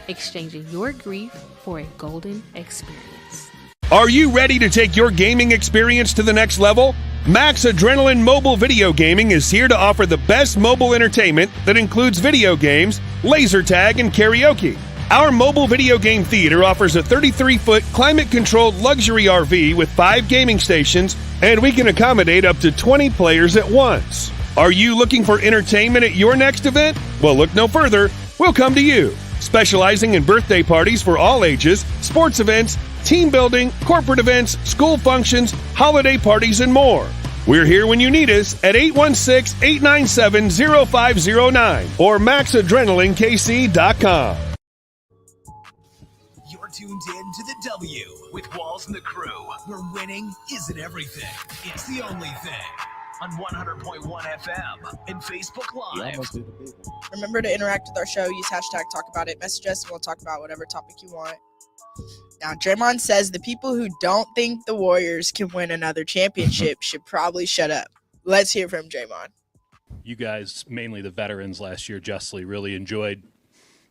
Exchanging your grief for a golden experience. Are you ready to take your gaming experience to the next level? Max Adrenaline Mobile Video Gaming is here to offer the best mobile entertainment that includes video games, laser tag, and karaoke. Our mobile video game theater offers a 33-foot climate-controlled luxury RV with 5 gaming stations, and we can accommodate up to 20 players at once. Are you looking for entertainment at your next event? Well, look no further. We'll come to you. Specializing in birthday parties for all ages, sports events, team building, corporate events, school functions, holiday parties, and more. We're here when you need us at 816-897-0509 or maxadrenalinekc.com. You're tuned in to the W with Walls and the Crew, where winning isn't everything. It's the only thing. On 100.1 FM and Facebook Live. Remember to interact with our show. Use hashtag talk about it. Message us and we'll talk about whatever topic you want. Now, Draymond says the people who don't think the Warriors can win another championship should probably shut up. Let's hear from Draymond. You guys, mainly the veterans last year, justly really enjoyed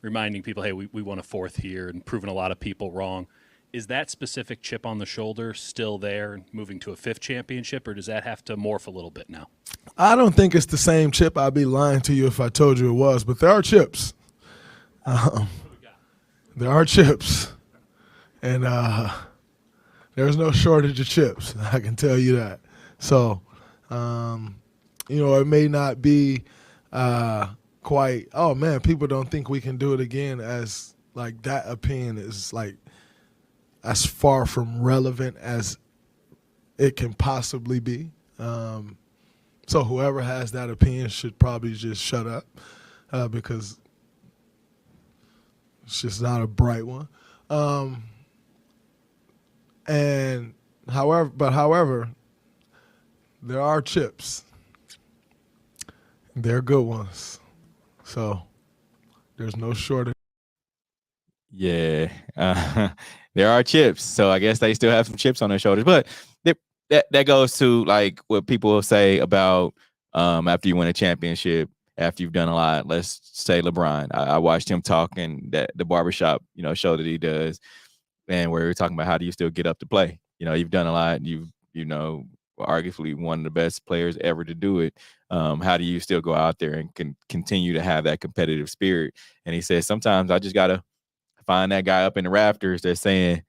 reminding people, hey, we won a fourth here and proving a lot of people wrong. Is that specific chip on the shoulder still there and moving to a fifth championship, or does that have to morph a little bit now? I don't think it's the same chip. I'd be lying to you if I told you it was, but there are chips. There are chips. And there's no shortage of chips. I can tell you that. So, it may not be quite, oh, man, people don't think we can do it again, as like that opinion is like as far from relevant as it can possibly be. So whoever has that opinion should probably just shut up because it's just not a bright one. However, there are chips. They're good ones. So there's no shortage. Yeah, there are chips. So I guess they still have some chips on their shoulders. But that goes to like what people will say about after you win a championship, after you've done a lot. Let's say LeBron. I watched him talking that the barbershop, show that he does, and where we're talking about how do you still get up to play. You've done a lot. You've arguably one of the best players ever to do it. How do you still go out there and continue to have that competitive spirit? And he says sometimes I just gotta find that guy up in the rafters that's saying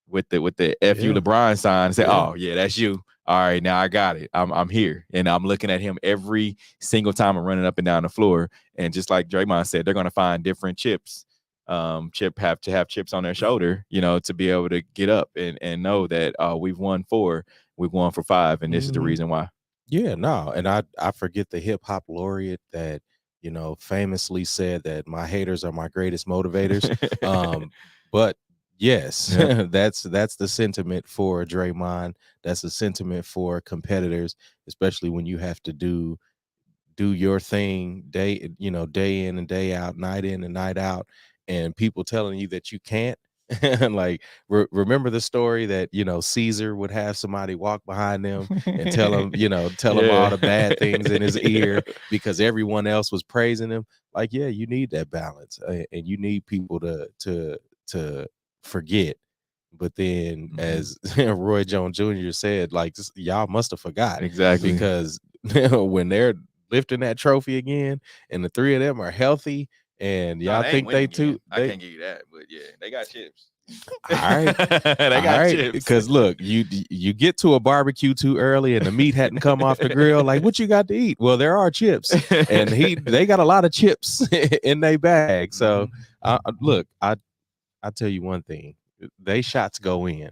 with the F you LeBron sign and say, oh yeah, that's you. All right, now I got it. I'm here. And I'm looking at him every single time I'm running up and down the floor. And just like Draymond said, they're gonna find different chips. Chip have to have chips on their shoulder, to be able to get up and know that we've won 4, we've won for 5, and this is the reason why. Yeah, no, and I forget the hip hop laureate that famously said that my haters are my greatest motivators. But yes, that's the sentiment for Draymond. That's the sentiment for competitors, especially when you have to do your thing day in and day out, night in and night out, and people telling you that you can't. Like remember the story that Caesar would have somebody walk behind them and tell him all the bad things in his ear because everyone else was praising him. Like, yeah, you need that balance, and you need people to forget. But then, as Roy Jones Jr. said, like, y'all must have forgot exactly, because when they're lifting that trophy again, and the 3 of them are healthy. And y'all think they too? I can't give you that, but yeah, they got chips. All right, they got chips. Because look, you get to a barbecue too early, and the meat hadn't come off the grill. Like, what you got to eat? Well, there are chips, and they got a lot of chips in their bag. So, look, I tell you one thing: they shots go in.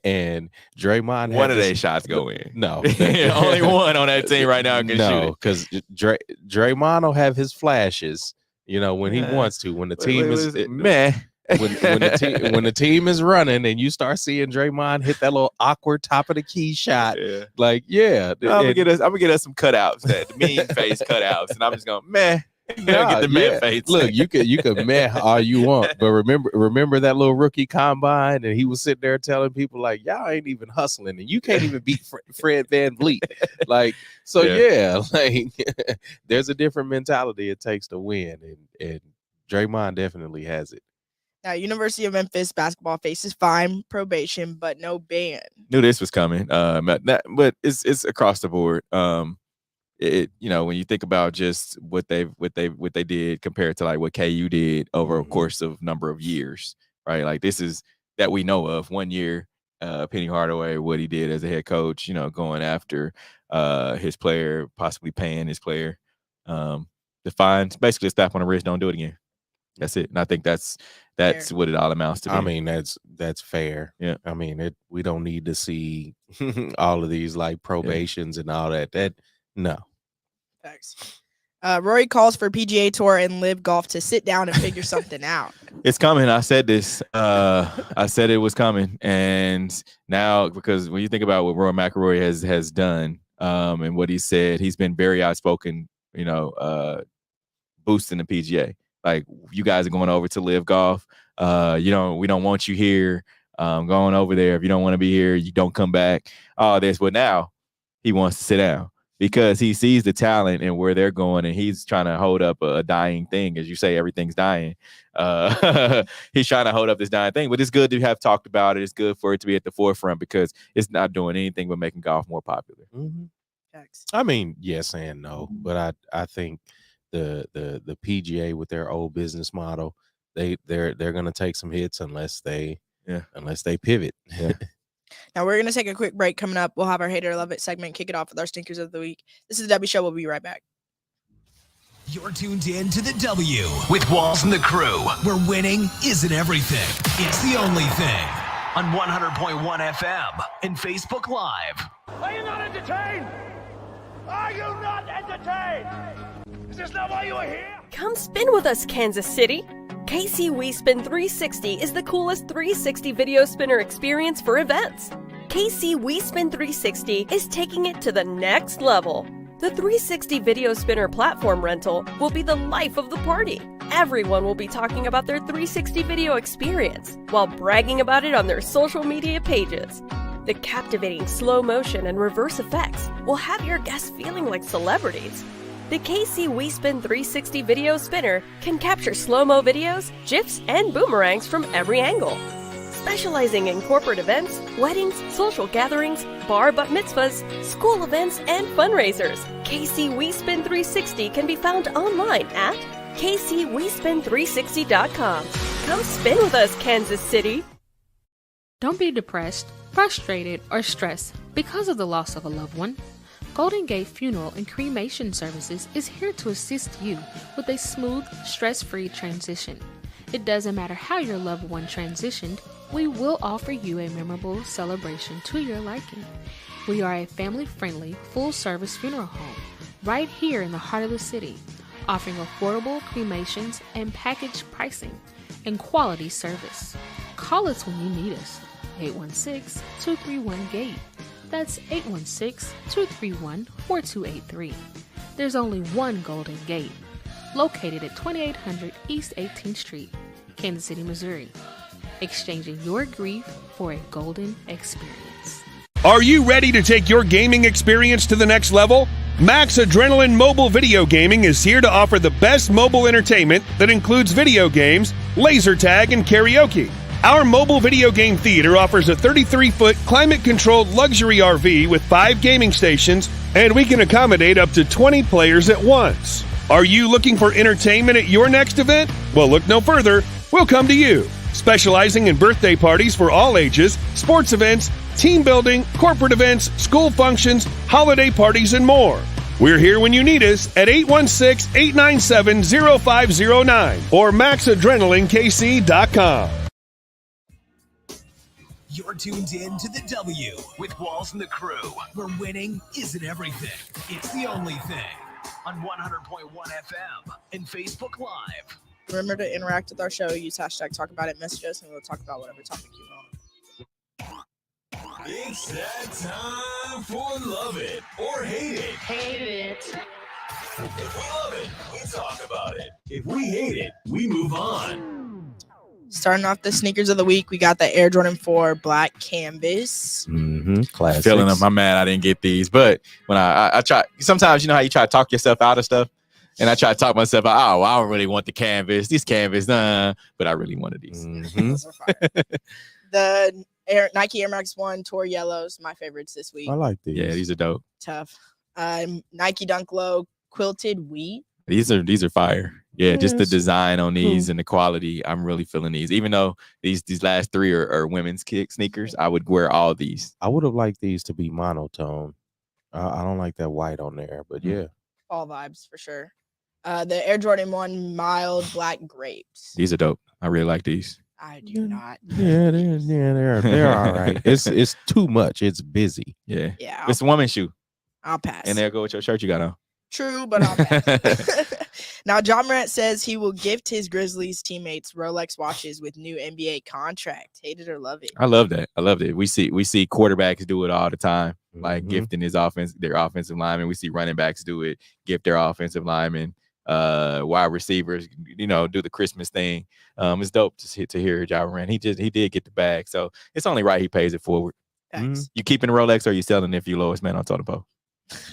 And Draymond, one of their shots go in. No, only one on that team right now can shoot it. No, because Draymond will have his flashes. When he wants to, when the team is man, when the team is running and you start seeing Draymond hit that little awkward top of the key shot, like I'm gonna get us some cutouts, that the mean face cutouts, and I'm just going, man. Get the man face. Look, you could meh all you want, but remember that little rookie combine, and he was sitting there telling people like, y'all ain't even hustling, and you can't even beat Fred VanVleet. Like, so like there's a different mentality it takes to win, and Draymond definitely has it. Now, University of Memphis basketball faces fine, probation, but no ban. Knew this was coming, but it's across the board. When you think about just what they did compared to like what KU did over a course of number of years, right? Like this is that we know of 1 year, Penny Hardaway, what he did as a head coach, going after his player, possibly paying his player. The fines, basically a slap on the wrist, don't do it again. That's it. And I think that's fair. What it all amounts to. I mean, that's fair. Yeah. I mean, we don't need to see all of these like probations and all that. No. Thanks. Rory calls for PGA Tour and Live Golf to sit down and figure something out. It's coming. I said this. I said it was coming, and now because when you think about what Rory McIlroy has done, and what he said, he's been very outspoken. Boosting the PGA. Like, you guys are going over to Live Golf. We don't want you here. Going over there. If you don't want to be here, you don't come back. All this. But now he wants to sit down because he sees the talent and where they're going, and he's trying to hold up a dying thing. As you say, everything's dying. He's trying to hold up this dying thing. But it's good to have talked about it. It's good for it to be at the forefront because it's not doing anything but making golf more popular. Mm-hmm. I mean, yes and no, but I think the PGA with their old business model, they're gonna take some hits unless they pivot. Yeah. Now we're gonna take a quick break. Coming up, we'll have our Hate It or Love It segment. Kick it off with our stinkers of the week. This is the W Show. We'll be right back. You're tuned in to the W with Walls and the Crew, where winning isn't everything. It's the only thing. On 100.1 FM and Facebook Live. Are you not entertained? Are you not entertained? Is this not why you are here? Come spin with us, Kansas City. KC We Spin 360 is the coolest 360 video spinner experience for events. KC We Spin 360 is taking it to the next level. The 360 video spinner platform rental will be the life of the party. Everyone will be talking about their 360 video experience while bragging about it on their social media pages. The captivating slow motion and reverse effects will have your guests feeling like celebrities. The KC We Spin 360 video spinner can capture slow-mo videos, GIFs, and boomerangs from every angle. Specializing in corporate events, weddings, social gatherings, bar bat mitzvahs, school events, and fundraisers, KC We Spin 360 can be found online at kcwespin360.com. Come spin with us, Kansas City. Don't be depressed, frustrated, or stressed because of the loss of a loved one. Golden Gate Funeral and Cremation Services is here to assist you with a smooth, stress-free transition. It doesn't matter how your loved one transitioned, we will offer you a memorable celebration to your liking. We are a family-friendly, full-service funeral home right here in the heart of the city, offering affordable cremations and package pricing and quality service. Call us when you need us. 816-231-GATE. That's 816-231-4283. There's only one Golden Gate, located at 2800 East 18th Street, Kansas City, Missouri. Exchanging your grief for a golden experience. Are you ready to take your gaming experience to the next level? Max Adrenaline Mobile Video Gaming is here to offer the best mobile entertainment that includes video games, laser tag, and karaoke. Our mobile video game theater offers a 33-foot climate-controlled luxury RV with 5 gaming stations, and we can accommodate up to 20 players at once. Are you looking for entertainment at your next event? Well, look no further. We'll come to you. Specializing in birthday parties for all ages, sports events, team building, corporate events, school functions, holiday parties, and more. We're here when you need us at 816-897-0509 or maxadrenalinekc.com. You're tuned in to the W with Walls and the Crew, where winning isn't everything. It's the only thing. On 100.1 FM and Facebook Live. Remember to interact with our show. Use hashtag talk about it, message us, and we'll talk about whatever topic you want. It's that time for Love It or Hate It. Hate it. If we love it, we talk about it. If we hate it, we move on. Starting off the sneakers of the week, we got the Air Jordan 4 black canvas. Classics. Feeling them. I'm mad I didn't get these, but when I try, sometimes you know how you try to talk yourself out of stuff, and I try to talk myself out. Oh, well, I don't really want the canvas. These canvas, but I really wanted these. The Nike Air Max 1 Tour Yellows, my favorites this week. I like these. Yeah, these are dope. Tough. Nike Dunk Low quilted wheat. These are fire. Yeah, just the design on these and the quality. I'm really feeling these. Even though these last 3 are women's kick sneakers, I would wear all these. I would have liked these to be monotone. I don't like that white on there, but yeah. All vibes for sure. The Air Jordan 1 mild black grapes. These are dope. I really like these. I do not. Yeah, they're all right. It's too much. It's busy. Yeah. Yeah. It's a woman's shoe. I'll pass. And there go with your shirt you got on. True, but I'll pass. Now, John Morant says he will gift his Grizzlies teammates Rolex watches with new NBA contract. Hate it or love it. I love that. I love it. We see quarterbacks do it all the time, like gifting their offensive linemen. We see running backs do it, gift their offensive linemen wide receivers, do the Christmas thing. It's dope to hear Ja Morant. He did get the bag, so it's only right he pays it forward. You keeping a Rolex or you selling it if you lowest man on totem pole?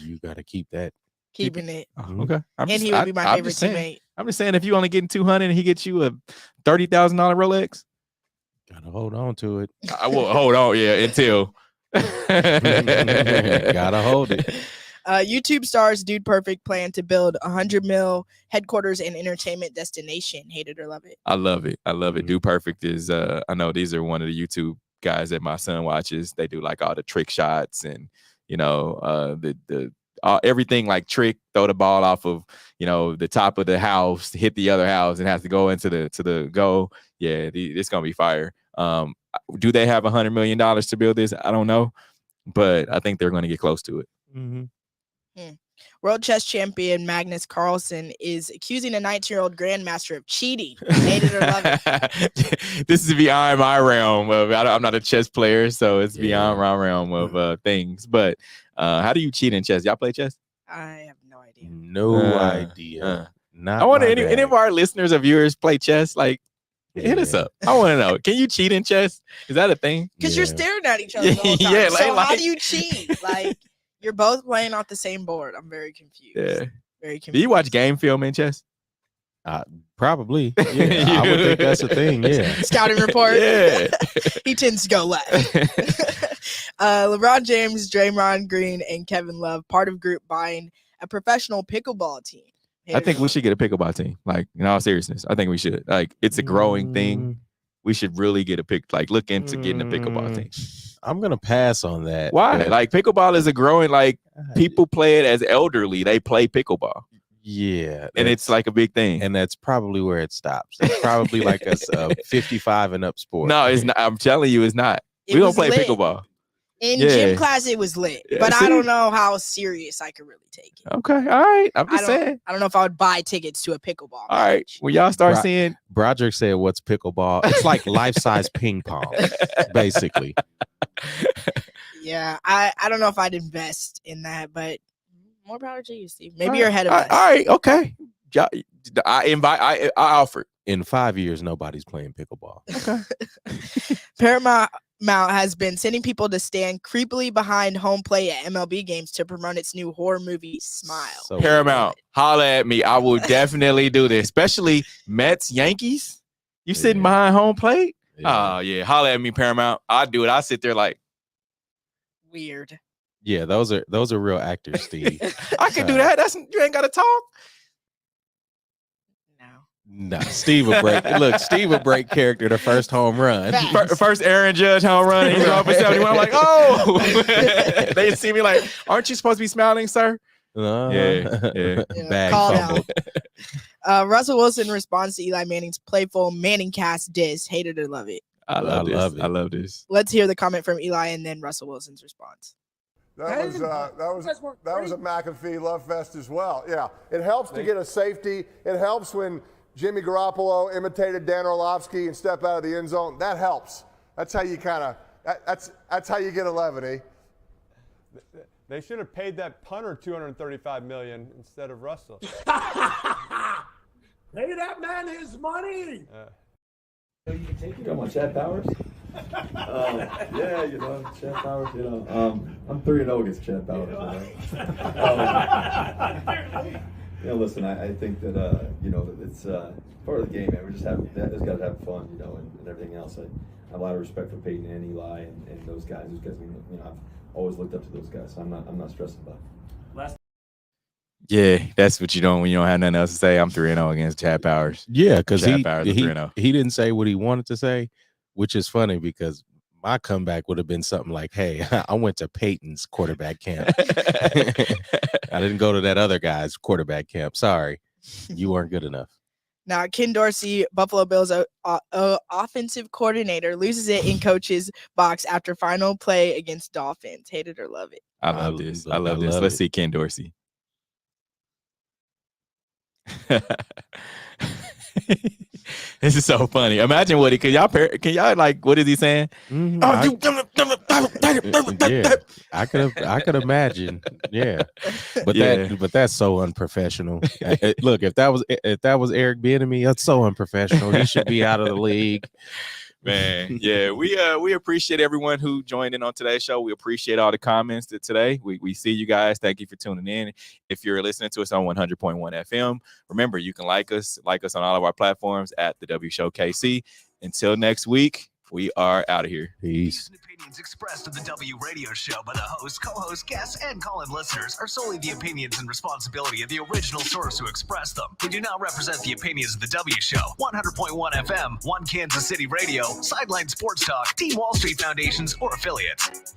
You got to keep that. Keeping it. Okay. He would be my favorite teammate. I'm just saying, if you only getting 200 and he gets you a $30,000 Rolex, gotta hold on to it. I will hold on, until gotta hold it. YouTube stars Dude Perfect plan to build $100 million headquarters and entertainment destination. Hate it or love it. I love it. Dude Perfect is I know these are one of the YouTube guys that my son watches. They do like all the trick shots and the everything like trick, throw the ball off of the top of the house, hit the other house, and has to go into the goal. Yeah, it's gonna be fire. Do they have $100 million to build this? I don't know, but I think they're going to get close to it. World chess champion Magnus Carlsen is accusing a 19-year-old grandmaster of cheating. Hate it or love it. This is beyond my realm of. I'm not a chess player, so it's beyond my realm of things. But how do you cheat in chess? Y'all play chess? I have no idea. No idea. Not. I wonder any of our listeners or viewers play chess. Like, hit us up. I want to know. Can you cheat in chess? Is that a thing? Because you're staring at each other the whole time. So how do you cheat? Like, you're both playing off the same board. I'm very confused. Yeah. Very confused. Do you watch game film in chess? Probably. Yeah, I would think that's a thing. Yeah. Scouting report. Yeah. He tends to go left. LeBron James, Draymond Green, and Kevin Love, part of group buying a professional pickleball team. I think we should get a pickleball team. Like, in all seriousness, I think we should. Like, it's a growing thing. We should really get look into getting a pickleball team. I'm gonna pass on that. Why? Like, pickleball is a growing, like, people play it as elderly. They play pickleball. Yeah. And it's like a big thing. And that's probably where it stops. It's probably like a 55 and up sport. No, it's not. I'm telling you, it's not. We don't play pickleball. In gym class, it was lit. Yeah, but see? I don't know how serious I could really take it. Okay. All right. I'm just saying. I don't know if I would buy tickets to a pickleball match. All right. When y'all start seeing. Broderick said, what's pickleball? It's like life-size ping pong, basically. Yeah. I don't know if I'd invest in that, but more power to you, Steve. Maybe you're ahead of us. All right. Okay. I offered. In 5 years, nobody's playing pickleball. Okay. Paramount has been sending people to stand creepily behind home plate at MLB games to promote its new horror movie, Smile. So Paramount, holla at me. I will definitely do this, especially Mets, Yankees. You sitting behind home plate? Oh, yeah. Holla at me, Paramount. I'll do it. I'll sit there like. Weird. Yeah, those are real actors, Steve. I can do that. You ain't got to talk. No, Steve would break. Look, Steve would break character the first home run. First Aaron Judge home run. He's off for 71. I'm like, oh. They see me like, aren't you supposed to be smiling, sir? Yeah. Bag Called fumbled. out. Russell Wilson responds to Eli Manning's playful Manning cast diss. Hate it or love it. I love this. I love this. Let's hear the comment from Eli and then Russell Wilson's response. That was a McAfee love fest as well. Yeah, it helps to get a safety. It helps when Jimmy Garoppolo imitated Dan Orlovsky and step out of the end zone. That helps. That's how you that's how you get 11, eh? They should have paid that punter $235 million instead of Russell. Pay that man his money. You talking about Chad Powers? Yeah, Chad Powers, I'm 3-0 against Chad Powers. Listen, I think that, it's part of the game, man. We just got to have fun, and everything else. I have a lot of respect for Peyton and Eli and those guys. Those guys, I've always looked up to those guys, so I'm not stressed about it. Yeah, that's what you don't when you don't have nothing else to say. I'm 3-0 against Chad Powers. Yeah, because he 3-0. He didn't say what he wanted to say, which is funny because my comeback would have been something like, hey, I went to Peyton's quarterback camp. I didn't go to that other guy's quarterback camp. Sorry, you weren't good enough. Now, Ken Dorsey, Buffalo Bills offensive coordinator, loses it in coach's box after final play against Dolphins. Hate it or love it. I love this. I love this. Let's see Ken Dorsey. This is so funny. Imagine what can y'all like what is he saying? Yeah, I could imagine. Yeah, but that's so unprofessional. Look, if that was Eric Bieniemy, that's so unprofessional. He should be out of the league. Man, yeah, we appreciate everyone who joined in on today's show. We appreciate all the comments today. We see you guys. Thank you for tuning in. If you're listening to us on 100.1 FM, remember you can like us on all of our platforms at the W Show KC. Until next week, we are out of here. Peace. Opinions expressed on the W Radio Show by the host, co-host, guests, and call-in listeners are solely the opinions and responsibility of the original source who expressed them. They do not represent the opinions of the W Show, 100.1 FM, One Kansas City Radio, Sideline Sports Talk, Team Wall Street Foundations, or affiliates.